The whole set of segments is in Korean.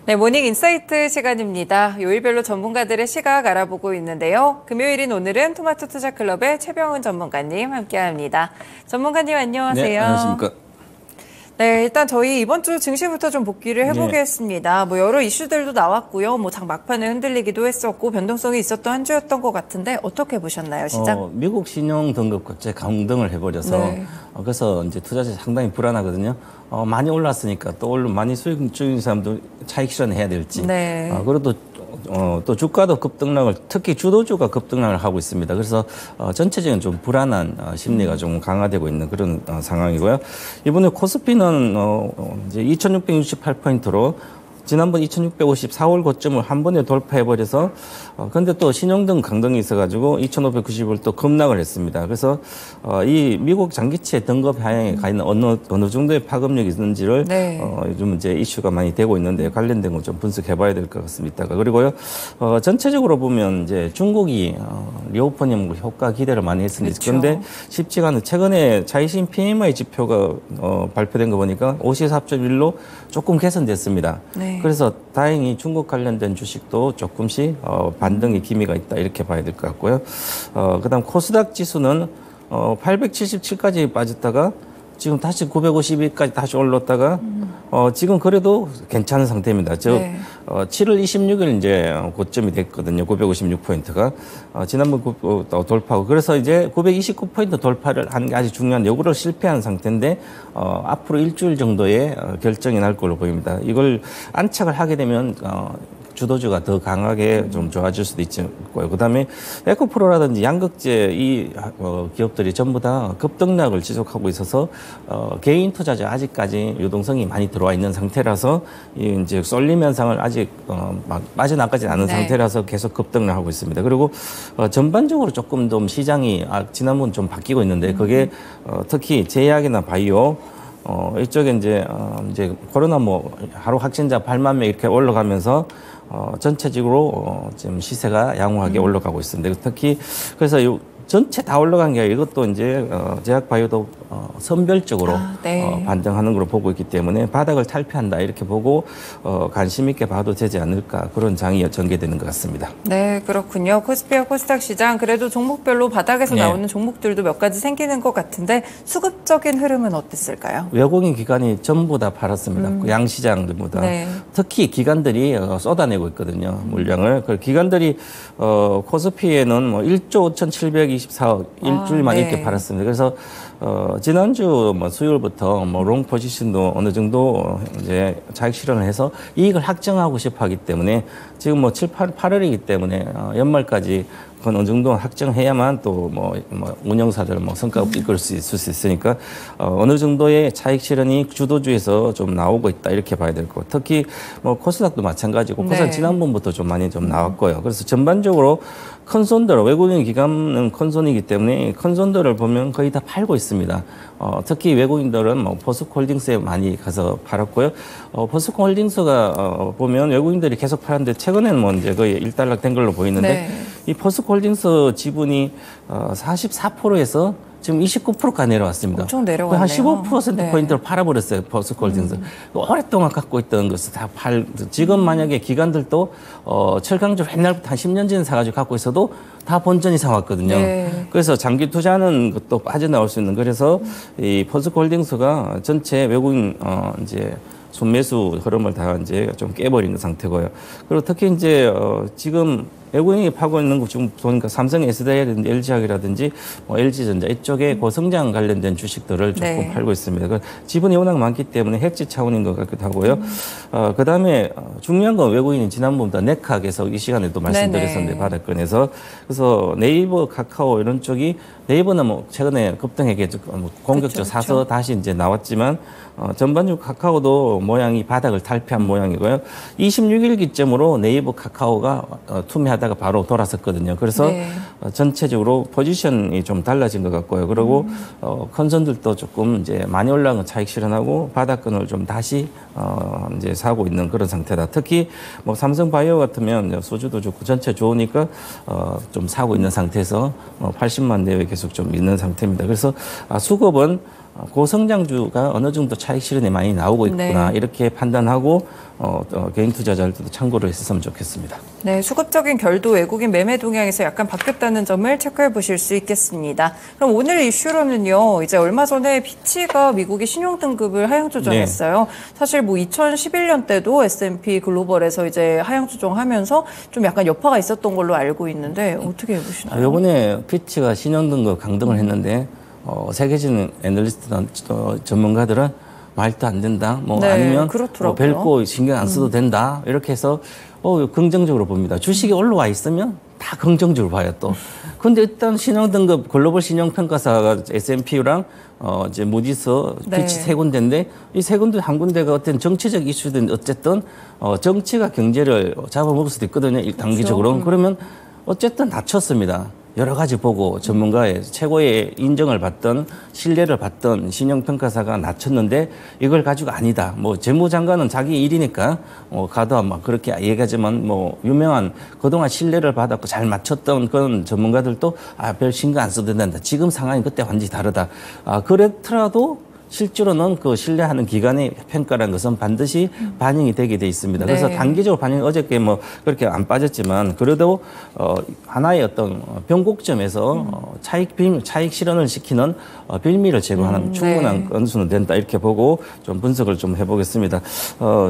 네, 모닝 인사이트 시간입니다. 요일별로 전문가들의 시각 알아보고 있는데요. 금요일인 오늘은 토마토 투자클럽의 최병훈 전문가님 함께합니다. 전문가님 안녕하세요. 네, 안녕하십니까. 네, 일단 저희 이번 주 증시부터 좀 복귀를 해보겠습니다. 뭐 여러 이슈들도 나왔고요. 뭐 장 막판에 흔들리기도 했었고 변동성이 있었던 한 주였던 것 같은데 어떻게 보셨나요, 시장? 미국 신용 등급 갑자기 강등을 해버려서 네. 그래서 이제 투자자 상당히 불안하거든요. 많이 올랐으니까 또 많이 수익 중인 사람도 차익 실현해야 될지. 네. 그래도 또 주가도 급등락을 특히 주도주가 급등락을 하고 있습니다. 그래서 전체적인 좀 불안한 심리가 좀 강화되고 있는 그런 상황이고요. 이번에 코스피는 이제 2,668포인트로 지난번 2,650 4월 고점을 한 번에 돌파해버려서 근데 또 신용등 강등이 있어가지고 2,590을 또 급락을 했습니다. 그래서 이 미국 장기채 등급 하향에 가 있는 어느 정도의 파급력이 있는지를 요즘 이제 이슈가 많이 되고 있는데 관련된 거 좀 분석해봐야 될 것 같습니다. 그리고요 전체적으로 보면 이제 중국이 리오퍼닝 효과 기대를 많이 했습니다. 그런데 쉽지가 않은 최근에 자이신 PMI 지표가 발표된 거 보니까 54.1로 조금 개선됐습니다. 네. 그래서 다행히 중국 관련된 주식도 조금씩 반등의 기미가 있다 이렇게 봐야 될 것 같고요. 그다음 코스닥 지수는 877까지 빠졌다가 지금 다시 952까지 다시 올랐다가 지금 그래도 괜찮은 상태입니다. 즉 7월 26일 이제 고점이 됐거든요. 956포인트가 지난번 돌파하고 그래서 이제 929포인트 돌파를 하는 게 아주 중요한 요거를 실패한 상태인데 앞으로 일주일 정도의 결정이 날 걸로 보입니다. 이걸 안착을 하게 되면 주도주가 더 강하게 좀 좋아질 수도 있고요. 그다음에 에코프로라든지 양극재 이 기업들이 전부 다 급등락을 지속하고 있어서 개인 투자자 아직까지 유동성이 많이 들어와 있는 상태라서 이제 쏠림 현상을 아직 막 빠져나가지 않은 상태라서 계속 급등을 하고 있습니다. 그리고 전반적으로 조금 좀 시장이 지난번 좀 바뀌고 있는데 그게 특히 제약이나 바이오 이쪽에 이제 코로나 하루 확진자 8만 명 이렇게 올라가면서 전체적으로 지금 시세가 양호하게 올라가고 있습니다. 특히 그래서 전체 다 올라간 게 아니라 이것도 이제 제약 바이오도 선별적으로 반등하는 걸로 보고 있기 때문에 바닥을 탈피한다 이렇게 보고 관심 있게 봐도 되지 않을까 그런 장이 전개되는 것 같습니다. 네, 그렇군요. 코스피와 코스닥 시장 그래도 종목별로 바닥에서 나오는 종목들도 몇 가지 생기는 것 같은데 수급적인 흐름은 어땠을까요? 외국인 기관이 전부 다 팔았습니다. 양시장 전부 다. 특히 기관들이 쏟아내고 있거든요. 물량을. 그 기관들이 코스피에는 1조 5,724억 일주일 만에 이렇게 팔았습니다. 그래서 지난주 수요일부터 롱 포지션도 어느 정도 이제 자익 실현을 해서 이익을 확정하고 싶어 하기 때문에 지금 7, 8월이기 때문에 연말까지 그건 어느 정도 확정해야만 또 운영사들 성과가 이끌 수 있으니까 어느 정도의 차익 실현이 주도주에서 좀 나오고 있다 이렇게 봐야 될 거고 특히 코스닥도 마찬가지고 코스닥 지난번부터 좀 많이 좀 나왔고요. 그래서 전반적으로 큰 손들 외국인 기관은 큰 손이기 때문에 큰 손들을 보면 거의 다 팔고 있습니다. 특히 외국인들은 포스코홀딩스에 많이 가서 팔았고요. 포스코홀딩스가 보면 외국인들이 계속 팔았는데 최근에는 이제 거의 일단락된 걸로 보이는데 이 포스코홀딩스 지분이 44%에서 지금 29%까지 내려왔습니다. 엄청 내려왔네요. 한 15%포인트를 팔아버렸어요. 포스코홀딩스. 오랫동안 갖고 있던 것을 다 지금 만약에 기관들도 철강주 옛날부터 한 10년 전에 사가지고 갖고 있어도 다 본전이 사왔거든요. 그래서 장기 투자하는 것도 빠져나올 수 있는 그래서 이 포스코홀딩스가 전체 외국인 이제 순매수 흐름을 다 이제 좀 깨버린 상태고요. 그리고 특히 이제 지금 외국인이 파고 있는 거 지금 보니까 삼성 SDI라든지 LG화학이라든지 LG전자 이쪽에 고성장 관련된 주식들을 조금 팔고 있습니다. 지분이 워낙 많기 때문에 해지 차원인 것 같기도 하고요. 그다음에 중요한 건 외국인이 지난번보다 네카 계속 이 시간에도 말씀드렸었는데 바닥권에서 그래서 네이버, 카카오 이런 쪽이 네이버는 최근에 급등에 공격적 사서 다시 이제 나왔지만 전반적으로 카카오도 모양이 바닥을 탈피한 모양이고요. 26일 기점으로 네이버, 카카오가 투매하다가 바로 돌아섰거든요. 그래서 전체적으로 포지션이 좀 달라진 것 같고요. 그리고 큰 손들도 조금 이제 많이 올라간 차익 실현하고 바닥권을 좀 다시 이제 사고 있는 그런 상태다. 특히 삼성바이오 같으면 소주도 좋고 전체 좋으니까 좀 사고 있는 상태에서 80만 내외 계속 좀 있는 상태입니다. 그래서 수급은 고성장주가 어느 정도 차익 실현이 많이 나오고 있구나 네. 이렇게 판단하고 개인 투자자들도 참고를 했으면 좋겠습니다. 네, 수급적인 결도 외국인 매매 동향에서 약간 바뀌었다는 점을 체크해 보실 수 있겠습니다. 그럼 오늘 이슈로는요, 이제 얼마 전에 피치가 미국의 신용 등급을 하향 조정했어요. 사실 뭐 2011년 때도 S&P 글로벌에서 이제 하향 조정하면서 좀 약간 여파가 있었던 걸로 알고 있는데 어떻게 보시나요? 이번에 피치가 신용 등급 강등을 했는데 세계적인 애널리스트나 전문가들은 말도 안 된다. 뭐 네, 아니면 그렇더라고요. 별거 신경 안 써도 된다. 이렇게 해서 긍정적으로 봅니다. 주식이 올라와 있으면 다 긍정적으로 봐요 또. 근데 일단 신용등급 글로벌 신용평가사가 S&P랑 이제 무디스, 네. 피치 세 군데인데 이 세 군데 한 군데가 어떤 정치적 이슈든 어쨌든 정치가 경제를 잡아먹을 수도 있거든요. 단기적으로. 그러면 어쨌든 낮췄습니다. 여러 가지 보고 전문가의 최고의 인정을 받던 신뢰를 받던 신용평가사가 낮췄는데 이걸 가지고 아니다. 뭐 재무장관은 자기 일이니까 가도 막 그렇게 얘기하지만 뭐 유명한 그동안 신뢰를 받았고 잘 맞췄던 그런 전문가들도 별 신경 안 써도 된다. 지금 상황이 그때 완전히 다르다. 그렇더라도 실제로는 그 신뢰하는 기관의 평가라는 것은 반드시 반영이 되게 돼 있습니다. 그래서 네. 단기적으로 반영이 어저께 뭐 그렇게 안 빠졌지만 그래도 하나의 어떤 변곡점에서 차익 실현을 시키는 빌미를 제공하는 충분한 네. 건수는 된다 이렇게 보고 좀 분석을 좀 해보겠습니다.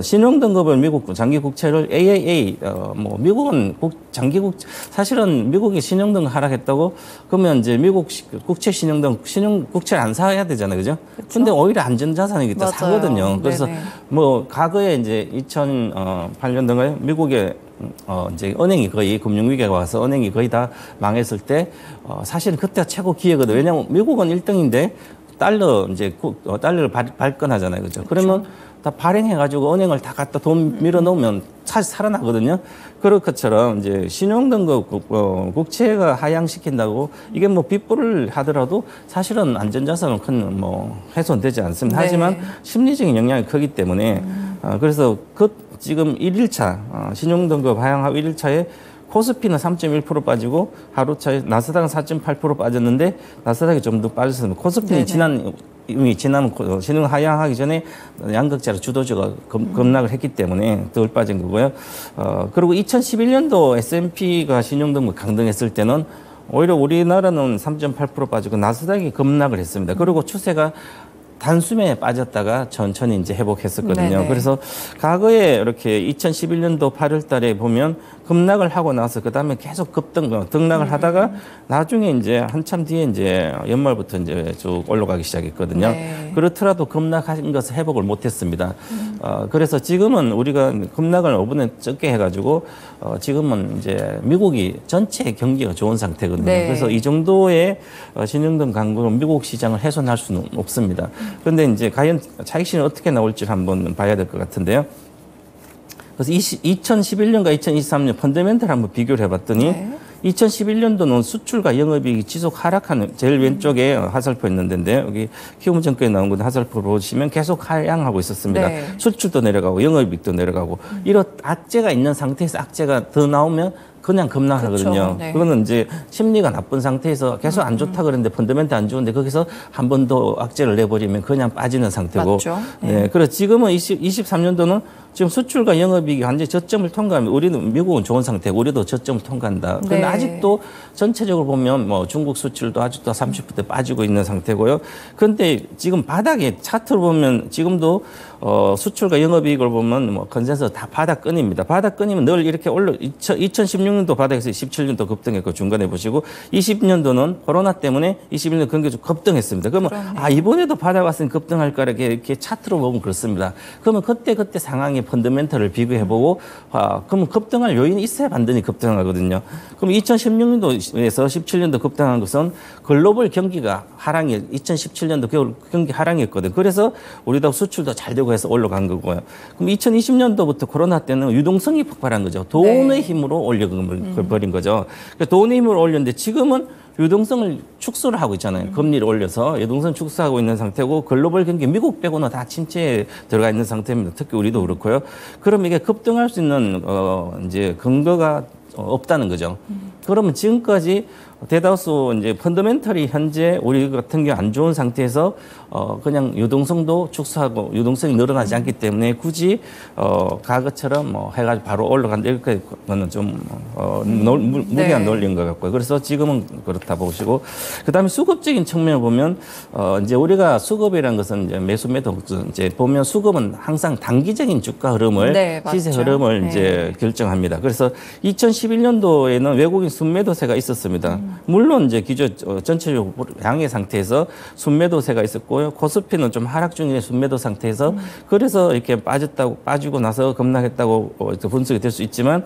신용 등급을 미국 장기 국채를 AAA 뭐 미국은 장기 국채 사실은 미국이 신용 등급 하락했다고 그러면 이제 미국 국채 신용 등급 신용 국채를 안 사야 되잖아요, 그죠? 근데 오히려 안전자산이기 때문에 맞아요. 사거든요. 그래서 네네. 뭐 과거에 이제 2008년 등에 미국의 이제 은행이 거의 금융위기가 와서 은행이 거의 다 망했을 때 사실은 그때가 최고 기회거든요. 왜냐하면 미국은 1등인데 달러 이제 달러를 발권하잖아요, 그죠? 그러면 다 발행해가지고 은행을 다 갖다 돈 밀어넣으면 사실 살아나거든요. 그럴 것처럼 이제 신용등급 국채가 하향시킨다고 이게 뭐 빗불을 하더라도 사실은 안전자산은 큰 뭐 훼손되지 않습니다. 네. 하지만 심리적인 영향이 크기 때문에 그래서 지금 1일차 신용등급 하향하고 1일차에 코스피는 3.1% 빠지고 하루 차에 나스닥은 4.8% 빠졌는데 나스닥이 좀 더 빠졌습니다. 코스피는 이미 지난 신용 하향하기 전에 양극재로 주도주가 급락을 했기 때문에 덜 빠진 거고요. 그리고 2011년도 S&P가 신용등급 강등했을 때는 오히려 우리나라는 3.8% 빠지고 나스닥이 급락을 했습니다. 그리고 추세가 단숨에 빠졌다가 천천히 이제 회복했었거든요. 네네. 그래서 과거에 이렇게 2011년도 8월 달에 보면 급락을 하고 나서 그다음에 계속 등락을 하다가 나중에 이제 한참 뒤에 이제 연말부터 이제 쭉 올라가기 시작했거든요. 네. 그렇더라도 급락한 것을 회복을 못 했습니다. 그래서 지금은 우리가 급락을 5분에 적게 해가지고 지금은 이제 미국이 전체 경기가 좋은 상태거든요. 네. 그래서 이 정도의 신용등 강국으로 미국 시장을 훼손할 수는 없습니다. 그런데 이제 과연 차익 실현이 어떻게 나올지 한번 봐야 될 것 같은데요. 그래서 2011년과 2023년 펀더멘털 한번 비교를 해봤더니 네. 2011년도는 수출과 영업이익이 지속 하락하는 제일 왼쪽에 화살표 있는데 여기 키움증권에 나온 건데 화살표 보시면 계속 하향하고 있었습니다. 네. 수출도 내려가고 영업이익도 내려가고 이런 악재가 있는 상태에서 악재가 더 나오면 그냥 급락하거든요. 그렇죠. 네. 그거는 이제 심리가 나쁜 상태에서 계속 안 좋다 그랬는데 펀더멘트 안 좋은데 거기서 한 번 더 악재를 내버리면 그냥 빠지는 상태고. 맞죠. 네. 네. 그래서 지금은 23년도는 지금 수출과 영업이익이 완전히 저점을 통과하면 우리는 미국은 좋은 상태고 우리도 저점을 통과한다. 그런데 네. 아직도 전체적으로 보면 뭐 중국 수출도 아직도 30% 빠지고 있는 상태고요. 그런데 지금 바닥에 차트를 보면 지금도 수출과 영업이익을 보면 뭐 컨센서스 다 바닥권입니다. 바닥권이면 늘 이렇게 2016년도 바닥에서 17년도 급등했고 중간에 보시고 20년도는 코로나 때문에 21년 경기적 급등했습니다. 그러면 그러네. 이번에도 바닥 왔으니 급등할 거라 이렇게 차트로 보면 그렇습니다. 그러면 그때 상황의 펀더멘털을 비교해보고 그러면 급등할 요인이 있어야 반드시 급등하거든요. 그럼 2016년도에서 17년도 급등한 것은 글로벌 경기가 2017년도 경기 하락이었거든요. 그래서 우리도 수출도 잘 되고 해서 올라간 거고요. 그럼 2020년도부터 코로나 때는 유동성이 폭발한 거죠. 돈의 네. 힘으로 올려버린 거죠. 그러니까 돈의 힘으로 올렸는데 지금은 유동성을 축소를 하고 있잖아요. 금리를 올려서 유동성 축소하고 있는 상태고 글로벌 경기 미국 빼고는 다 침체에 들어가 있는 상태입니다. 특히 우리도 그렇고요. 그럼 이게 급등할 수 있는 이제 근거가 없다는 거죠. 그러면 지금까지 대다수 이제 펀더멘털이 현재 우리 같은 경우 안 좋은 상태에서 그냥 유동성도 축소하고 유동성이 늘어나지 않기 때문에 굳이 과거처럼 뭐 해가지고 바로 올라간다 이렇게 거는 좀 무리한 논리인 것 같고요. 그래서 지금은 그렇다 보시고 그다음에 수급적인 측면을 보면 이제 우리가 수급이라는 것은 이제 매수 매도 이제 보면 수급은 항상 단기적인 주가 흐름을 시세 흐름을 이제 결정합니다. 그래서 2011년도에는 외국인 순매도세가 있었습니다. 물론 이제 기존 전체적으로 양의 상태에서 순매도세가 있었고요. 코스피는 좀 하락 중인 순매도 상태에서 그래서 이렇게 빠지고 나서 급락했다고 분석이 될 수 있지만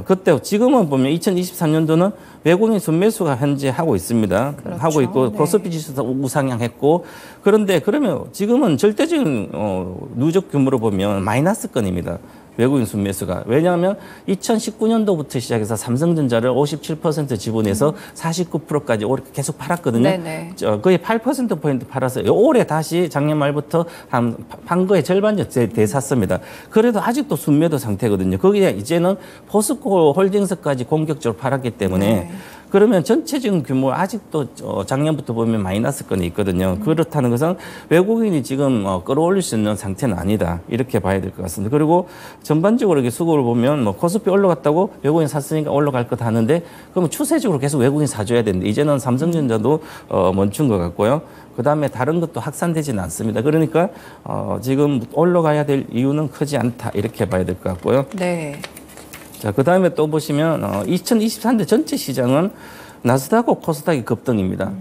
그때 지금은 보면 2023년도는 외국인 순매수가 현재 하고 있습니다. 그렇죠. 하고 있고 코스피 지수도 우상향했고 그런데 그러면 지금은 절대적인 누적 규모로 보면 마이너스권입니다. 외국인 순매수가. 왜냐하면 2019년도부터 시작해서 삼성전자를 57% 지분해서 49%까지 계속 팔았거든요. 거의 8%포인트 팔았어요. 올해 다시 작년 말부터 판 거의 절반 정도 되샀습니다. 그래도 아직도 순매도 상태거든요. 거기에 이제는 포스코 홀딩스까지 공격적으로 팔았기 때문에 그러면 전체적인 규모 아직도 작년부터 보면 마이너스권이 있거든요. 그렇다는 것은 외국인이 지금 끌어올릴 수 있는 상태는 아니다. 이렇게 봐야 될 것 같습니다. 그리고 전반적으로 이렇게 수급을 보면 뭐 코스피 올라갔다고 외국인 샀으니까 올라갈 것 하는데 그러면 추세적으로 계속 외국인 사줘야 되는데 이제는 삼성전자도 멈춘 것 같고요. 그다음에 다른 것도 확산되지는 않습니다. 그러니까 지금 올라가야 될 이유는 크지 않다. 이렇게 봐야 될 것 같고요. 네. 자, 그 다음에 또 보시면 2023년 전체 시장은 나스닥하고 코스닥이 급등입니다.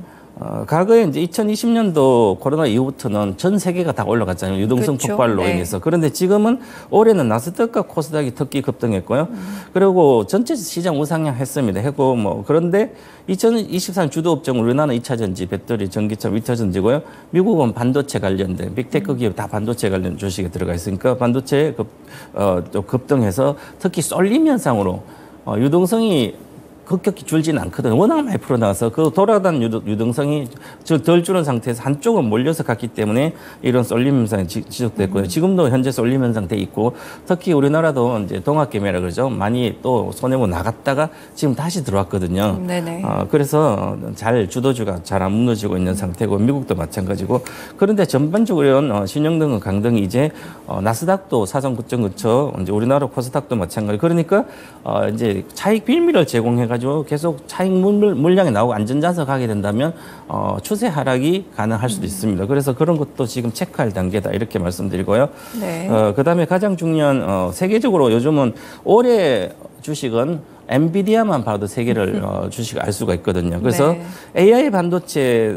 과거에 이제 2020년도 코로나 이후부터는 전 세계가 다 올라갔잖아요. 유동성 폭발로 인해서. 그런데 지금은 올해는 나스닥과 코스닥이 특히 급등했고요. 그리고 전체 시장 우상향 했습니다. 했고 그런데 2023년 주도 업종은 우리나라는 2차 전지, 배터리, 전기차, 2차 전지고요. 미국은 반도체 관련된 빅테크 기업 다 반도체 관련 주식에 들어가 있으니까 반도체 또 급등해서 특히 쏠림 현상으로 유동성이 급격히 줄지는 않거든요. 워낙 많이 풀어나와서 그 돌아가는 유동성이 덜 주는 상태에서 한쪽은 몰려서 갔기 때문에 이런 쏠림 현상이 지속됐고요. 지금도 현재 쏠림 현상 돼 있고 특히 우리나라도 이제 동학개미라 그러죠. 많이 또 손해보고 나갔다가 지금 다시 들어왔거든요. 그래서 주도주가 잘 안 무너지고 있는 상태고 미국도 마찬가지고 그런데 전반적으로 신용등급 강등이 이제 나스닥도 사상 고점 그쳐 이제 우리나라 코스닥도 마찬가지. 그러니까 이제 차익 빌미를 제공해 가지고 계속 차익 물량이 나오고 안전자서 가게 된다면 추세 하락이 가능할 수도 있습니다. 그래서 그런 것도 지금 체크할 단계다 이렇게 말씀드리고요. 그다음에 가장 중요한 세계적으로 요즘은 올해 주식은 엔비디아만 봐도 세계를 주식 알 수가 있거든요. 그래서 AI 반도체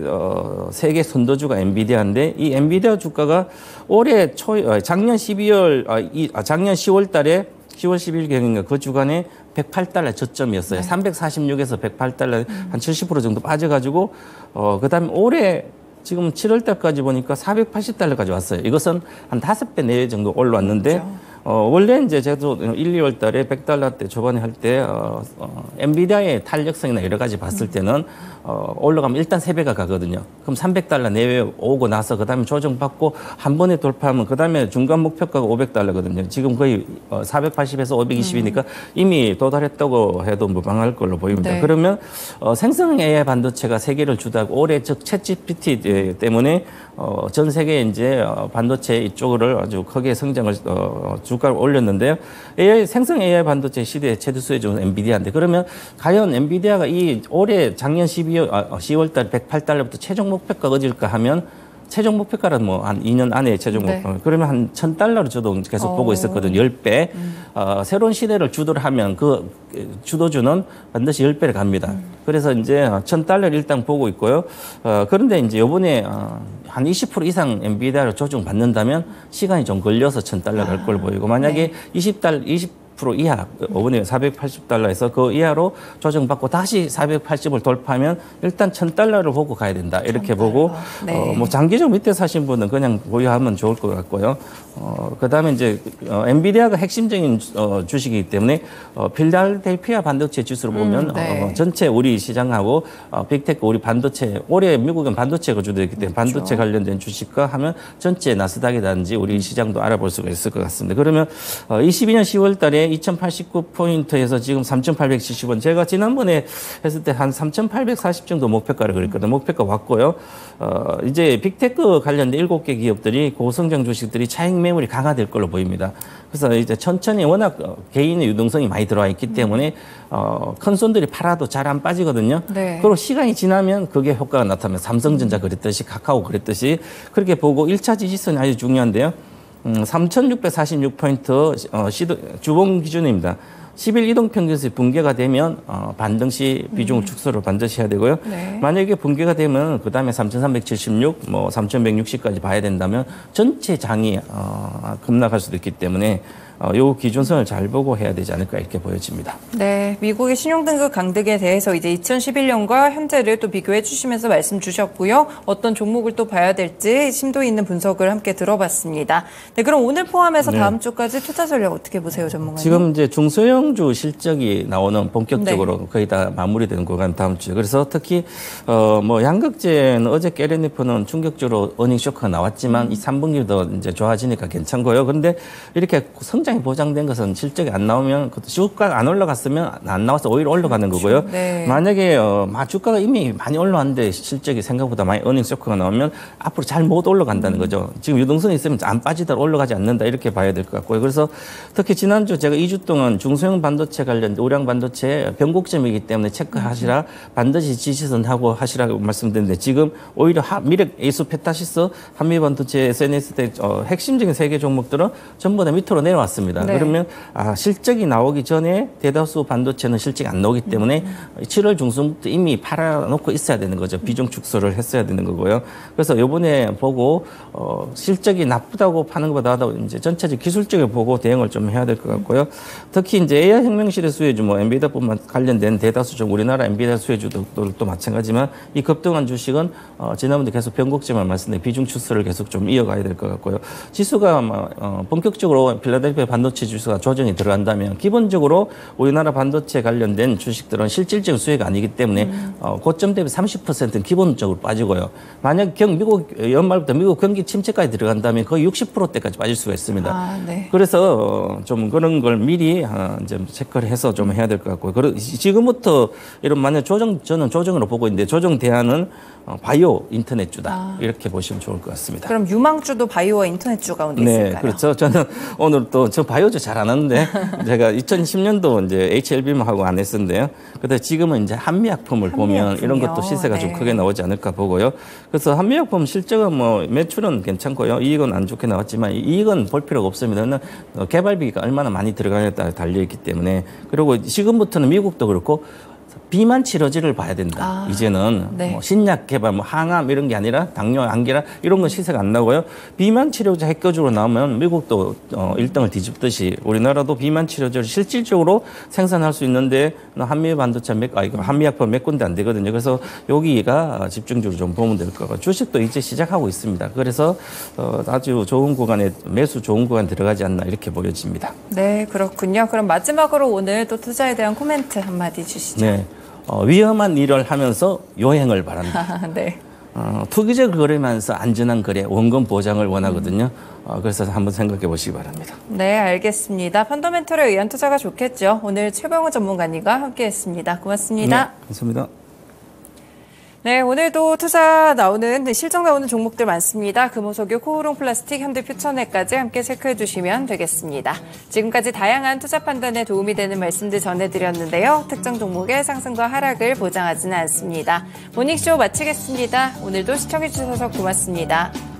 세계 선도주가 엔비디아인데 이 엔비디아 주가가 올해 작년 10월 달에 10월 10일경인가 그 주간에 108달러 저점이었어요. 346에서 108달러 한 70% 정도 빠져가지고 그다음에 올해 지금 7월 달까지 보니까 480달러까지 왔어요. 이것은 한 5배 내외 정도 올라왔는데 원래 이제 저도 1, 2월 달에 100달러 때 초반에 할 때 엔비디아의 탄력성이나 여러 가지 봤을 때는 올라가면 일단 3배가 가거든요. 그럼 300달러 내외 오고 나서 그다음에 조정받고 한 번에 돌파하면 그다음에 중간 목표가가 500달러거든요. 지금 거의 480에서 520이니까 이미 도달했다고 해도 무방할 걸로 보입니다. 그러면 생성 AI 반도체가 세계를 주도하고 올해 즉 챗GPT 때문에 전 세계 이제 반도체 이쪽을 아주 크게 성장을 주가를 올렸는데요. 생성 AI 반도체 시대의 최대수혜 중 엔비디아인데 그러면 과연 엔비디아가 이 올해 작년 10월 달 108달러부터 최종 목표가 어딜까 하면 최종 목표가는 뭐 한 2년 안에 최종 목표. 그러면 한 1,000달러로 저도 계속 보고 있었거든요. 10배. 새로운 시대를 주도를 하면 그 주도주는 반드시 10배를 갑니다. 그래서 이제 1,000달러를 일단 보고 있고요. 그런데 이제 요번에 한 20% 이상 엔비디아를 조정받는다면 시간이 좀 걸려서 1,000달러 갈 걸 보이고 만약에 20% 이하, 이번에 480달러에서 그 이하로 조정받고 다시 480을 돌파하면 일단 1,000달러를 보고 가야 된다. 이렇게 보고, 뭐 장기적 밑에 사신 분은 그냥 보유하면 좋을 것 같고요. 그 다음에 이제, 엔비디아가 핵심적인 주식이기 때문에, 필라델피아 반도체 지수를 보면, 전체 우리 시장하고, 빅테크 우리 반도체, 올해 미국은 반도체가 주도했기 때문에 반도체 관련된 주식과 하면 전체 나스닥이라든지 우리 시장도 알아볼 수가 있을 것 같습니다. 그러면, 22년 10월 달에 전에 2,089포인트에서 지금 3,870원. 제가 지난번에 했을 때 한 3,840 정도 목표가를 그랬거든요. 목표가 왔고요. 이제 빅테크 관련된 7개 기업들이 고성장 주식들이 차익 매물이 강화될 걸로 보입니다. 그래서 이제 천천히 워낙 개인의 유동성이 많이 들어와 있기 때문에 큰 손들이 팔아도 잘 안 빠지거든요. 네. 그리고 시간이 지나면 그게 효과가 나타나면 삼성전자 그랬듯이 카카오 그랬듯이 그렇게 보고 1차 지지선이 아주 중요한데요. 3,646포인트 주봉 기준입니다. 10일 이동평균선이 붕괴가 되면 반등 시 비중 축소를 반드시 해야 되고요. 네. 만약에 붕괴가 되면 그다음에 3,376, 3,160까지 봐야 된다면 전체 장이 급락할 수도 있기 때문에 요 기준선을 잘 보고 해야 되지 않을까 이렇게 보여집니다. 네, 미국의 신용등급 강등에 대해서 이제 2011년과 현재를 또 비교해 주시면서 말씀 주셨고요. 어떤 종목을 또 봐야 될지 심도 있는 분석을 함께 들어봤습니다. 네, 그럼 오늘 포함해서 다음 주까지 투자 전략 어떻게 보세요, 전문가님? 지금 이제 중소형주 실적이 나오는 본격적으로 거의 다 마무리되는 구간 다음 주에. 그래서 특히 양극재는 어제 깨레니프는 충격적으로 어닝 쇼크가 나왔지만 이 3분기도 이제 좋아지니까 괜찮고요. 그런데 이렇게 성장이 보장된 것은 실적이 안 나오면 주가가 안 올라갔으면 안 나와서 오히려 올라가는 거고요. 네. 만약에 주가가 이미 많이 올라왔는데 실적이 생각보다 많이 어닝 쇼크가 나오면 앞으로 잘 못 올라간다는 거죠. 지금 유동성이 있으면 안 빠지다 올라가지 않는다 이렇게 봐야 될 것 같고요. 그래서 특히 지난주 제가 2주 동안 중소형 반도체 관련 우량 반도체 변곡점이기 때문에 체크하시라 반드시 지시선 하고 하시라고 말씀드렸는데 지금 오히려 미륵, 에이수, 페타시스, 한미 반도체, SNS 때 핵심적인 3개 종목들은 전부 다 밑으로 내려왔습니다. 네. 그러면 실적이 나오기 전에 대다수 반도체는 실적이 안 나오기 때문에 7월 중순부터 이미 팔아놓고 있어야 되는 거죠. 비중 축소를 했어야 되는 거고요. 그래서 이번에 보고 실적이 나쁘다고 파는 것보다도 이제 전체적 기술적을 보고 대응을 좀 해야 될 것 같고요. 특히 이제 AI 혁명실의 수혜주, 엔비디아뿐만 관련된 대다수적 우리나라 엔비디아 수혜주들도 마찬가지지만 이 급등한 주식은 지난번에 계속 변곡점을 말씀드린 비중 축소를 계속 좀 이어가야 될 것 같고요. 지수가 본격적으로 필라델피아 반도체 지수가 조정이 들어간다면 기본적으로 우리나라 반도체 관련된 주식들은 실질적인 수혜가 아니기 때문에 고점 대비 30%는 기본적으로 빠지고요. 만약 미국 연말부터 미국 경기 침체까지 들어간다면 거의 60%대까지 빠질 수가 있습니다. 네. 그래서 좀 그런 걸 미리 이제 체크를 해서 좀 해야 될 것 같고요. 지금부터 이런 만약 저는 조정으로 보고 있는데 조정 대안은 바이오 인터넷주다 이렇게 보시면 좋을 것 같습니다. 그럼 유망주도 바이오와 인터넷주 가운데 있을까요? 네, 그렇죠. 저는 오늘 또 저 바이오주 잘 안 하는데 제가 2010년도 이제 HLB만 하고 안 했었는데요. 근데 지금은 이제 한미약품을 보면 이런 것도 시세가 좀 크게 나오지 않을까 보고요. 그래서 한미약품 실적은 매출은 괜찮고요. 이익은 안 좋게 나왔지만 이익은 볼 필요가 없습니다. 개발비가 얼마나 많이 들어가냐에 따라 달려있기 때문에 그리고 지금부터는 미국도 그렇고 비만 치료제를 봐야 된다. 이제는 네. 신약 개발, 항암 이런 게 아니라 당뇨, 암기라 이런 건 시세가 안 나고요. 비만 치료제 핵거주로 나오면 미국도 1등을 뒤집듯이 우리나라도 비만 치료제를 실질적으로 생산할 수 있는데 한미 반도체 한미약품 몇 군데 안 되거든요. 그래서 여기가 집중적으로 좀 보면 될 거고 주식도 이제 시작하고 있습니다. 그래서 아주 좋은 구간에 매수 좋은 구간 들어가지 않나 이렇게 보여집니다. 네, 그렇군요. 그럼 마지막으로 오늘 또 투자에 대한 코멘트 한마디 주시죠. 네. 위험한 일을 하면서 요행을 바란다. 네. 투기적 거래면서 안전한 거래, 원금 보장을 원하거든요. 그래서 한번 생각해 보시기 바랍니다. 네, 알겠습니다. 펀더멘털에 의한 투자가 좋겠죠. 오늘 최병호 전문가님과 함께했습니다. 고맙습니다. 네, 감사합니다. 네, 오늘도 투자 나오는, 실적 나오는 종목들 많습니다. 금호석유, 코오롱 플라스틱, 현대퓨처넷까지 함께 체크해 주시면 되겠습니다. 지금까지 다양한 투자 판단에 도움이 되는 말씀들 전해드렸는데요. 특정 종목의 상승과 하락을 보장하지는 않습니다. 모닝쇼 마치겠습니다. 오늘도 시청해 주셔서 고맙습니다.